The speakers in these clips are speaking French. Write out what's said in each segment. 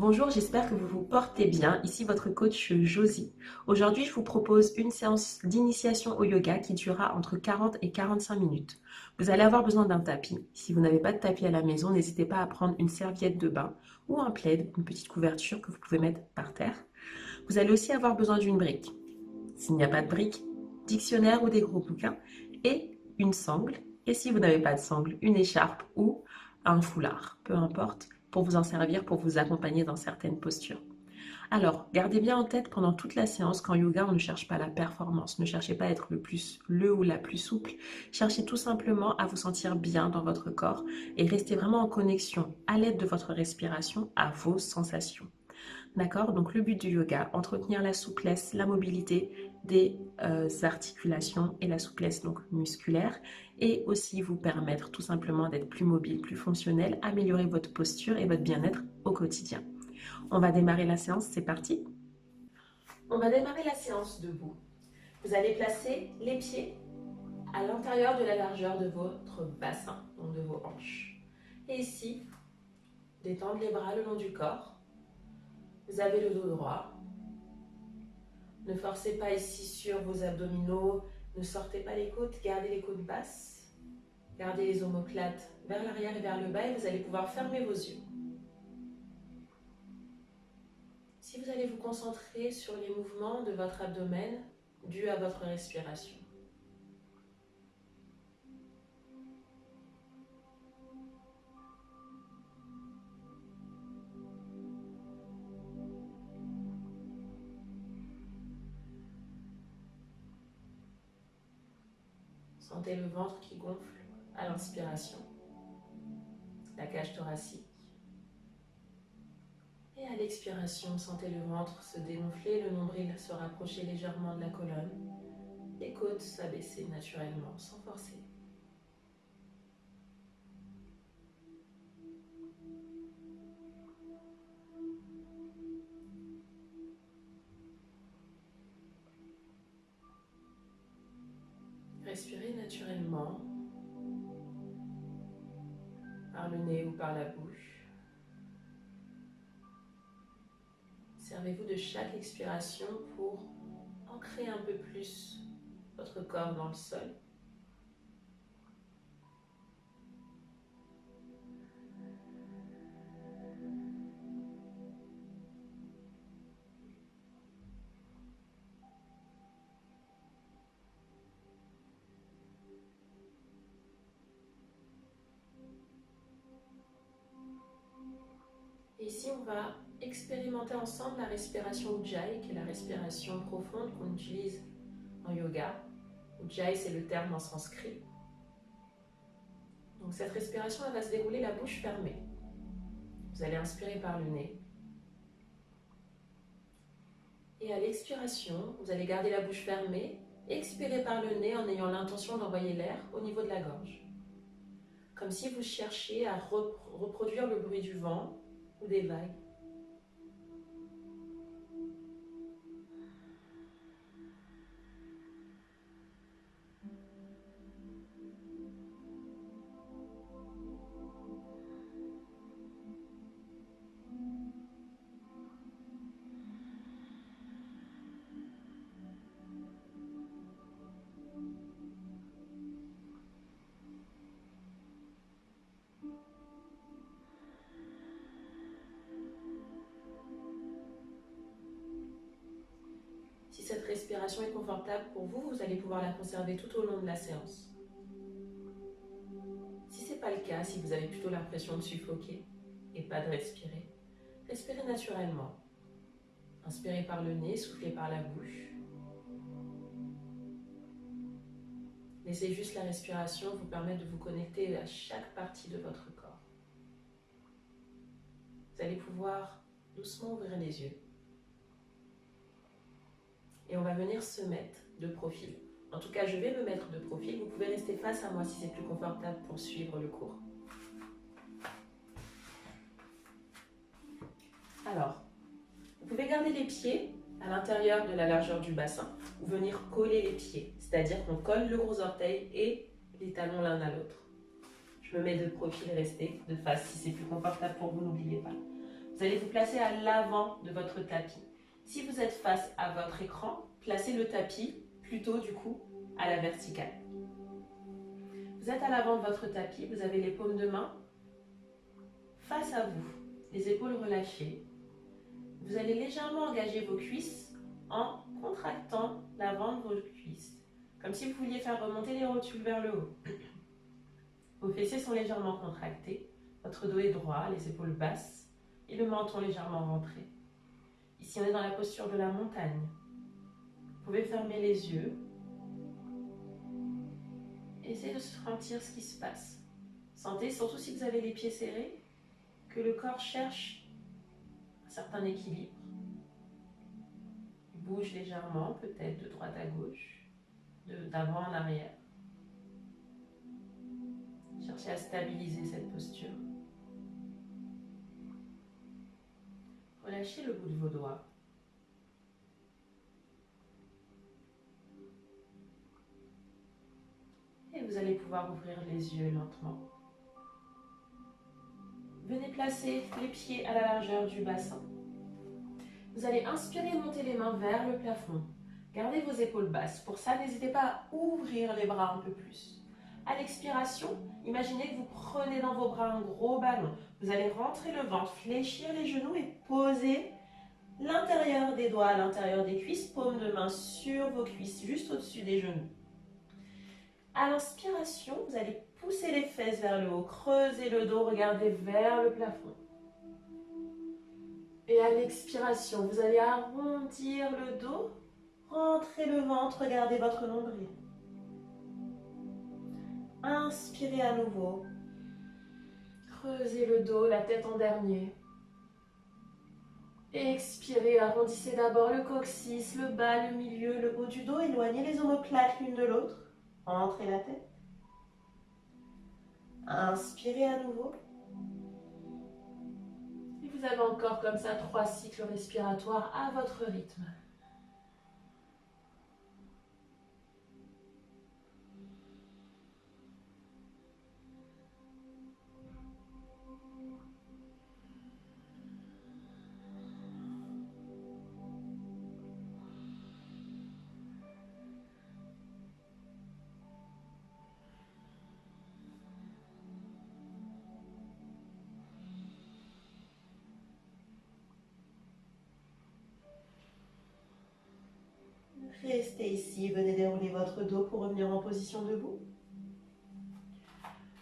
Bonjour, j'espère que vous vous portez bien. Ici votre coach Josie. Aujourd'hui, je vous propose une séance d'initiation au yoga qui durera entre 40 et 45 minutes. Vous allez avoir besoin d'un tapis. Si vous n'avez pas de tapis à la maison, n'hésitez pas à prendre une serviette de bain ou un plaid, une petite couverture que vous pouvez mettre par terre. Vous allez aussi avoir besoin d'une brique. S'il n'y a pas de brique, dictionnaire ou des gros bouquins et une sangle. Et si vous n'avez pas de sangle, une écharpe ou un foulard, peu importe, pour vous en servir, pour vous accompagner dans certaines postures. Alors, gardez bien en tête pendant toute la séance qu'en yoga, on ne cherche pas la performance. Ne cherchez pas à être le ou la plus souple. Cherchez tout simplement à vous sentir bien dans votre corps et restez vraiment en connexion à l'aide de votre respiration à vos sensations. D'accord? Donc le but du yoga, entretenir la souplesse, la mobilité des articulations et la souplesse donc musculaire et aussi vous permettre tout simplement d'être plus mobile, plus fonctionnel, améliorer votre posture et votre bien-être au quotidien. On va démarrer la séance, c'est parti. On va démarrer la séance debout. Vous allez placer les pieds à l'intérieur de la largeur de votre bassin, donc de vos hanches. Et ici, détendre les bras le long du corps. Vous avez le dos droit. Ne forcez pas ici sur vos abdominaux. Ne sortez pas les côtes, gardez les côtes basses. Gardez les omoplates vers l'arrière et vers le bas et vous allez pouvoir fermer vos yeux. Si vous allez vous concentrer sur les mouvements de votre abdomen dus à votre respiration. Sentez le ventre qui gonfle à l'inspiration, la cage thoracique. Et à l'expiration, sentez le ventre se dégonfler, le nombril se rapprocher légèrement de la colonne, les côtes s'abaisser naturellement sans forcer. Respirez naturellement par le nez ou par la bouche. Servez-vous de chaque expiration pour ancrer un peu plus votre corps dans le sol. Et ici, on va expérimenter ensemble la respiration Ujjayi, qui est la respiration profonde qu'on utilise en yoga. Ujjayi, c'est le terme en sanskrit. Donc cette respiration, elle va se dérouler la bouche fermée. Vous allez inspirer par le nez. Et à l'expiration, vous allez garder la bouche fermée, expirer par le nez en ayant l'intention d'envoyer l'air au niveau de la gorge. Comme si vous cherchiez à reproduire le bruit du vent ou des vagues. Si cette respiration est confortable pour vous, vous allez pouvoir la conserver tout au long de la séance. Si ce n'est pas le cas, si vous avez plutôt l'impression de suffoquer et pas de respirer, respirez naturellement. Inspirez par le nez, soufflez par la bouche. Laissez juste la respiration vous permettre de vous connecter à chaque partie de votre corps. Vous allez pouvoir doucement ouvrir les yeux. Et on va venir se mettre de profil. En tout cas, je vais me mettre de profil. Vous pouvez rester face à moi si c'est plus confortable pour suivre le cours. Alors, vous pouvez garder les pieds à l'intérieur de la largeur du bassin ou venir coller les pieds. C'est-à-dire qu'on colle le gros orteil et les talons l'un à l'autre. Je me mets de profil, restez de face. Si c'est plus confortable pour vous, n'oubliez pas. Vous Vous allez vous placer à l'avant de votre tapis. Si vous êtes face à votre écran, placez le tapis plutôt du coup à la verticale. Vous êtes à l'avant de votre tapis, vous avez les paumes de main face à vous, les épaules relâchées. Vous allez légèrement engager vos cuisses en contractant l'avant de vos cuisses, comme si vous vouliez faire remonter les rotules vers le haut. Vos fessiers sont légèrement contractés, votre dos est droit, les épaules basses et le menton légèrement rentré. Ici, on est dans la posture de la montagne. Vous pouvez fermer les yeux. Essayez de sentir ce qui se passe. Sentez, surtout si vous avez les pieds serrés, que le corps cherche un certain équilibre. Il bouge légèrement, peut-être de droite à gauche, d'avant en arrière. Cherchez à stabiliser cette posture. Relâchez le bout de vos doigts. Et vous allez pouvoir ouvrir les yeux lentement. Venez placer les pieds à la largeur du bassin. Vous allez inspirer et monter les mains vers le plafond. Gardez vos épaules basses. Pour ça, n'hésitez pas à ouvrir les bras un peu plus. À l'expiration, imaginez que vous prenez dans vos bras un gros ballon. Vous allez rentrer le ventre, fléchir les genoux et poser l'intérieur des doigts à l'intérieur des cuisses, paume de main sur vos cuisses, juste au-dessus des genoux. À l'inspiration, vous allez pousser les fesses vers le haut, creuser le dos, regardez vers le plafond. Et à l'expiration, vous allez arrondir le dos, rentrez le ventre, regardez votre nombril. Inspirez à nouveau. Creusez le dos, la tête en dernier. Expirez, arrondissez d'abord le coccyx, le bas, le milieu, le haut du dos. Éloignez les omoplates l'une de l'autre. Rentrez la tête. Inspirez à nouveau. Et vous avez encore comme ça 3 cycles respiratoires à votre rythme. Restez ici, venez dérouler votre dos pour revenir en position debout.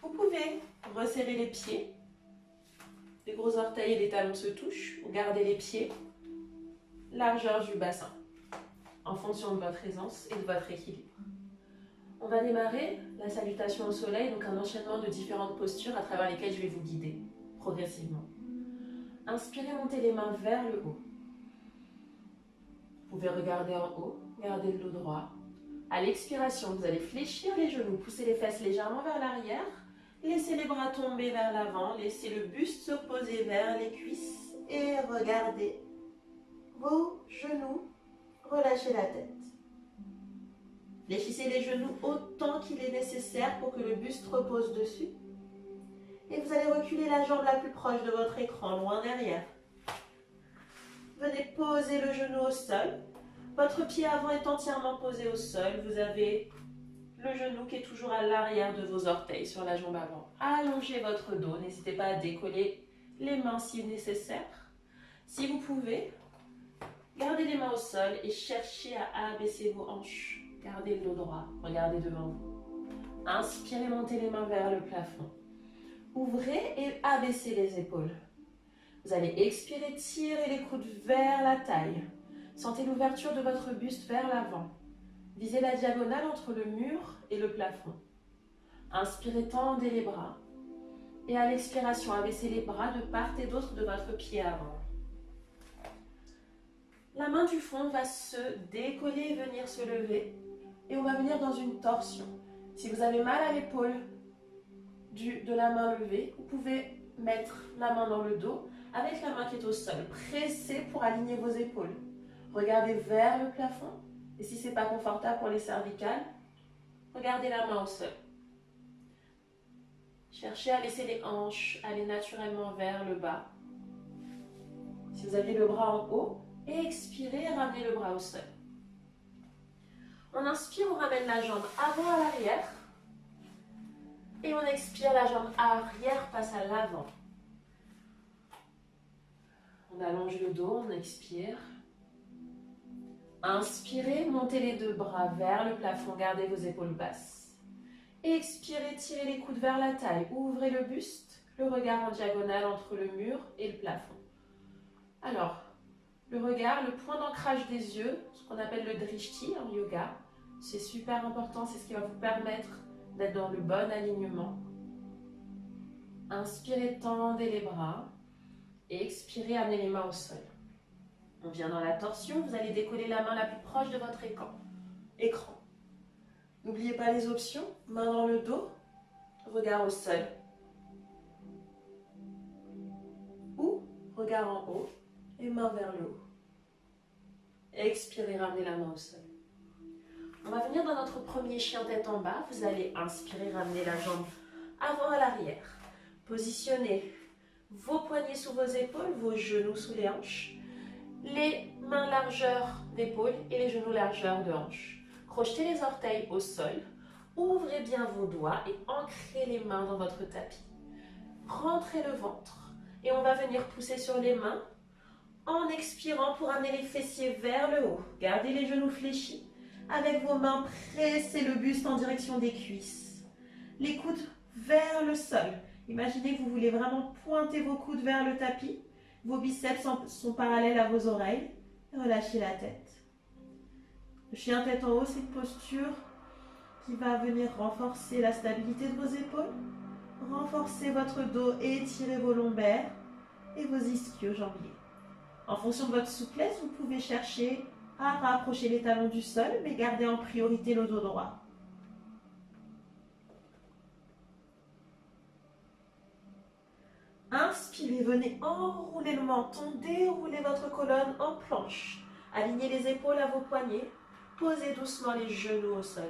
Vous pouvez resserrer les pieds. Les gros orteils et les talons se touchent. Vous gardez les pieds, largeur du bassin, en fonction de votre aisance et de votre équilibre. On va démarrer la salutation au soleil, donc un enchaînement de différentes postures à travers lesquelles je vais vous guider progressivement. Inspirez, montez les mains vers le haut. Vous pouvez regarder en haut, gardez le dos droit. À l'expiration, vous allez fléchir les genoux, pousser les fesses légèrement vers l'arrière. Laissez les bras tomber vers l'avant, laissez le buste se poser vers les cuisses et regardez vos genoux, relâchez la tête. Fléchissez les genoux autant qu'il est nécessaire pour que le buste repose dessus. Et vous allez reculer la jambe la plus proche de votre écran, loin derrière. Venez poser le genou au sol. Votre pied avant est entièrement posé au sol. Vous avez le genou qui est toujours à l'arrière de vos orteils sur la jambe avant. Allongez votre dos. N'hésitez pas à décoller les mains si nécessaire. Si vous pouvez, gardez les mains au sol et cherchez à abaisser vos hanches. Gardez le dos droit. Regardez devant vous. Inspirez, montez les mains vers le plafond. Ouvrez et abaissez les épaules. Vous allez expirer, tirer les coudes vers la taille. Sentez l'ouverture de votre buste vers l'avant. Visez la diagonale entre le mur et le plafond. Inspirez, tendez les bras. Et à l'expiration, abaissez les bras de part et d'autre de votre pied avant. La main du fond va se décoller et venir se lever. Et on va venir dans une torsion. Si vous avez mal à l'épaule de la main levée, vous pouvez mettre la main dans le dos avec la main qui est au sol. Pressez pour aligner vos épaules. Regardez vers le plafond. Et si ce n'est pas confortable pour les cervicales, regardez la main au sol. Cherchez à laisser les hanches aller naturellement vers le bas. Si vous avez le bras en haut, expirez, ramenez le bras au sol. On inspire, on ramène la jambe avant à l'arrière. Et on expire, la jambe arrière passe à l'avant. On allonge le dos, on expire. Inspirez, montez les deux bras vers le plafond, gardez vos épaules basses. Expirez, tirez les coudes vers la taille, ouvrez le buste, le regard en diagonale entre le mur et le plafond. Alors, le regard, le point d'ancrage des yeux, ce qu'on appelle le drishti en yoga, c'est super important, c'est ce qui va vous permettre d'être dans le bon alignement. Inspirez, tendez les bras. Et expirez, amenez les mains au sol. On vient dans la torsion, vous allez décoller la main la plus proche de votre écran. N'oubliez pas les options, main dans le dos, regard au sol. Ou regard en haut et main vers le haut. Expirez, ramenez la main au sol. On va venir dans notre premier chien tête en bas. Vous allez inspirer, ramener la jambe avant à l'arrière. Positionnez vos poignets sous vos épaules, vos genoux sous les hanches. Les mains largeur d'épaule et les genoux largeur de hanche. Crochetez les orteils au sol. Ouvrez bien vos doigts et ancrez les mains dans votre tapis. Rentrez le ventre. Et on va venir pousser sur les mains en expirant pour amener les fessiers vers le haut. Gardez les genoux fléchis. Avec vos mains, pressez le buste en direction des cuisses. Les coudes vers le sol. Imaginez que vous voulez vraiment pointer vos coudes vers le tapis. Vos biceps sont parallèles à vos oreilles. Et relâchez la tête. Le chien tête en haut, c'est une posture qui va venir renforcer la stabilité de vos épaules. Renforcez votre dos et étirez vos lombaires et vos ischio-jambiers. En fonction de votre souplesse, vous pouvez chercher à rapprocher les talons du sol, mais gardez en priorité le dos droit. Inspirez, venez enrouler le menton, déroulez votre colonne en planche. Alignez les épaules à vos poignets, posez doucement les genoux au sol.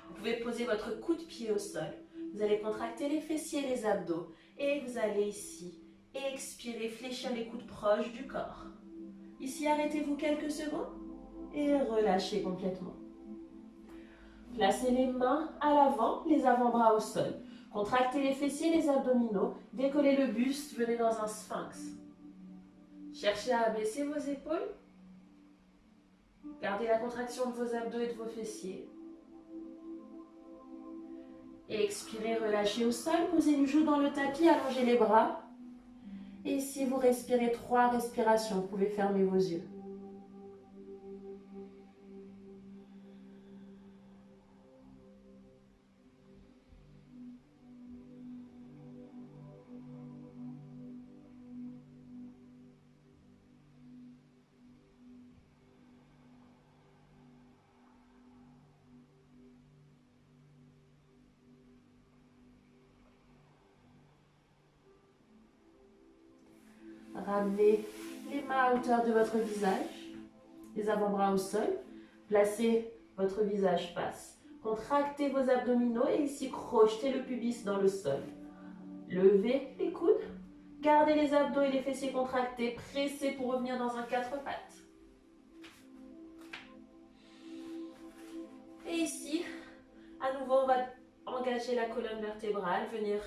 Vous pouvez poser votre coup de pied au sol. Vous allez contracter les fessiers et les abdos. Et vous allez ici expirer, fléchir les coudes proches du corps. Ici, arrêtez-vous quelques secondes et relâchez complètement. Placez les mains à l'avant, les avant-bras au sol. Contractez les fessiers et les abdominaux. Décollez le buste, venez dans un sphinx. Cherchez à abaisser vos épaules. Gardez la contraction de vos abdos et de vos fessiers. Et expirez, relâchez au sol. Posez une joue dans le tapis, allongez les bras. Et si vous respirez 3 respirations, vous pouvez fermer vos yeux. Ramenez les mains à hauteur de votre visage, les avant-bras au sol. Placez votre visage face. Contractez vos abdominaux et ici crochetez le pubis dans le sol. Levez les coudes. Gardez les abdos et les fessiers contractés. Pressez pour revenir dans un 4 pattes. Et ici, à nouveau, on va engager la colonne vertébrale, venir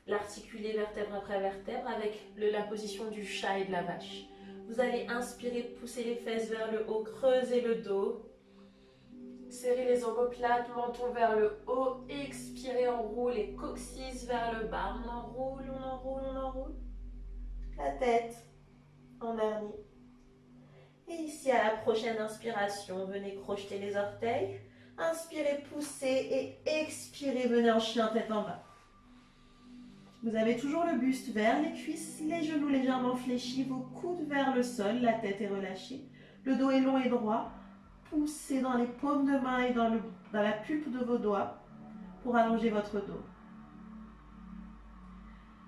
l'articuler vertèbre après vertèbre avec la position du chat et de la vache. Vous allez inspirer, pousser les fesses vers le haut, creuser le dos. Serrez les omoplates, menton vers le haut. Expirez, enroulez, coccyx vers le bas. On enroule, on enroule, on enroule. La tête en hernie. Et ici, à la prochaine inspiration, venez crocheter les orteils. Inspirez, poussez et expirez, venez en chien tête en bas. Vous avez toujours le buste vers les cuisses, les genoux légèrement fléchis, vos coudes vers le sol, la tête est relâchée. Le dos est long et droit. Poussez dans les paumes de main et dans la pulpe de vos doigts pour allonger votre dos.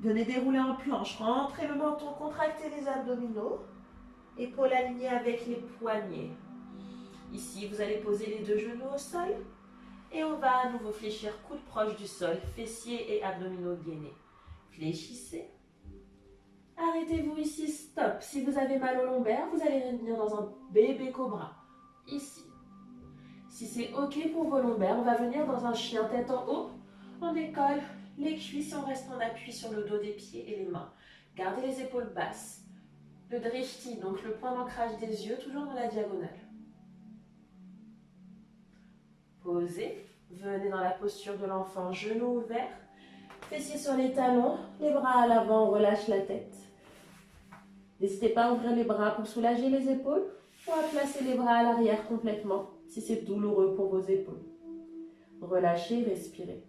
Venez dérouler en planche, rentrez le menton, contractez les abdominaux. Épaules alignées avec les poignets. Ici, vous allez poser les 2 genoux au sol. Et on va à nouveau fléchir, coudes proches du sol, fessiers et abdominaux gainés. Fléchissez. Arrêtez-vous ici, stop. Si vous avez mal au lombaire, vous allez venir dans un bébé cobra. Ici. Si c'est OK pour vos lombaires, on va venir dans un chien tête en haut. On décolle les cuisses, on reste en appui sur le dos des pieds et les mains. Gardez les épaules basses. Le drishti, donc le point d'ancrage des yeux, toujours dans la diagonale. Posez. Venez dans la posture de l'enfant, genoux ouverts. Fessiers sur les talons, les bras à l'avant, on relâche la tête. N'hésitez pas à ouvrir les bras pour soulager les épaules ou à placer les bras à l'arrière complètement si c'est douloureux pour vos épaules. Relâchez, respirez.